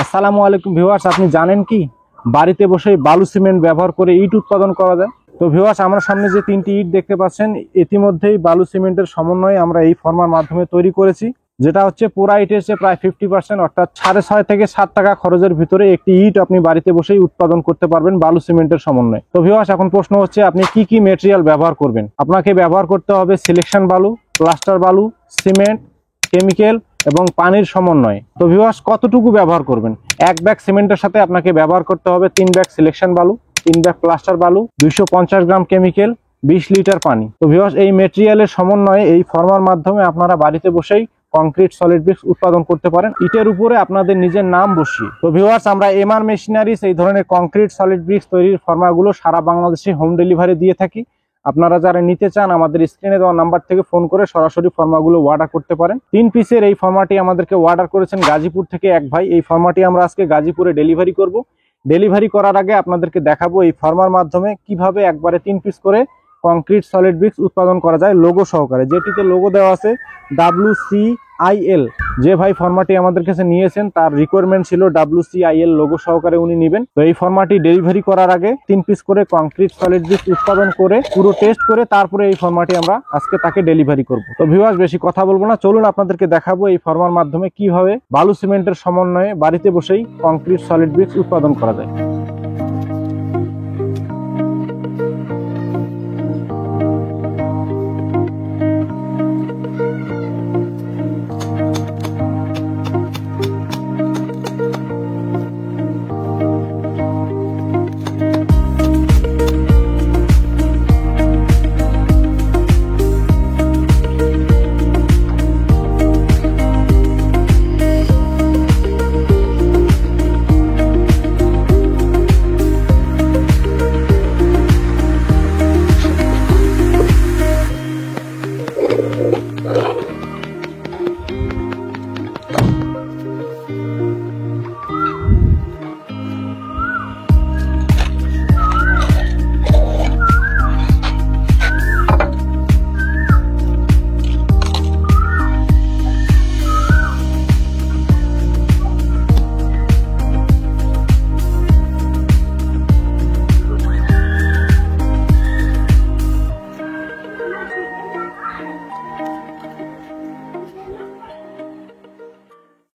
আসসালামু আলাইকুম ভিউয়ার্স, আপনি জানেন কি বাড়িতে বসে বালু সিমেন্ট ব্যবহার করে ইট উৎপাদন করা যায়? তো ভিউয়ার্স, আমার সামনে যে তিনটি ইট দেখতে পাচ্ছেন, ইতিমধ্যেই বালু সিমেন্টের সমন্বয়ে আমরা এই ফর্মার মাধ্যমে তৈরি করেছি, যেটা হচ্ছে পুরা ইটের চেয়ে প্রায় 50%, অর্থাৎ 6.5 থেকে 7 টাকা খরচের ভিতরে একটি ইট আপনি বাড়িতে বসেই উৎপাদন করতে পারবেন বালু সিমেন্টের সমন্বয়ে। তো ভিউয়ার্স, এখন প্রশ্ন হচ্ছে আপনি কি কি মেটেরিয়াল ব্যবহার করবেন। আপনাকে ব্যবহার করতে হবে সিলেকশন বালু, প্লাস্টার বালু, সিমেন্ট, কেমিক্যাল এবং পানির সমন্বয়। তো ভিউয়ার্স, কতটুকু ব্যবহার করবেন? 1 ব্যাগ সিমেন্টের সাথে আপনাকে ব্যবহার করতে হবে 3 ব্যাগ সিলেকশন বালু, 3 ব্যাগ প্লাস্টার বালু, 250 গ্রাম কেমিক্যাল, 20 লিটার পানি। তো ভিউয়ার্স, এই মেটেরিয়ালের সমন্বয়ে এই ফর্মার মাধ্যমে আপনারা বাড়িতে বসেই কংক্রিট সলিড ব্রিক্স উৎপাদন করতে পারেন, ইটের উপরে আপনাদের নিজের নাম বসিয়ে। তো ভিউয়ার্স, আমরা এমআর মেশিনারিজ এই ধরনের কংক্রিট সলিড ব্রিক্স তৈরির ফর্মাগুলো সারা বাংলাদেশে হোম ডেলিভারি দিয়ে থাকি। আপনারা যারা নিতে চান আমাদের স্ক্রিনে দেওয়া নাম্বার থেকে ফোন করে সরাসরি ফর্মাগুলো অর্ডার করতে পারেন। 3 পিসের এই ফর্মাটি আমাদেরকে অর্ডার করেছেন গাজীপুর থেকে এক ভাই। এই ফর্মাটি আমরা আজকে গাজীপুরে ডেলিভারি করব। ডেলিভারি করার আগে আপনাদেরকে দেখাবো এই ফর্মার মাধ্যমে কিভাবে একবারে 3 পিস করে কংক্রিট সলিড ব্রিক্স উৎপাদন করা যায় লোগো সহকারে, যেটিতে লোগো দেওয়া আছে WCIL। যে ভাই ফর্মাটি আমাদের কাছে নিয়েছেন তার রিকোয়ারমেন্ট ছিল WCIL লোগো সহকারে উনি নেবেন। তো এই ফর্মাটি ডেলিভারি করার আগে 3 পিস করে কংক্রিট সলিড ব্রিক্স উৎপাদন করে পুরো টেস্ট করে তারপরে এই ফর্মাটি আমরা আজকে তাকে ডেলিভারি করব। তো ভিউয়ার্স, বেশি কথা বলবো না, চলুন আপনাদেরকে দেখাবো এই ফর্মার মাধ্যমে কিভাবে বালু সিমেন্টের সমন্বয়ে বাড়িতে বসেই কংক্রিট সলিড ব্রিক্স উৎপাদন করা যায়।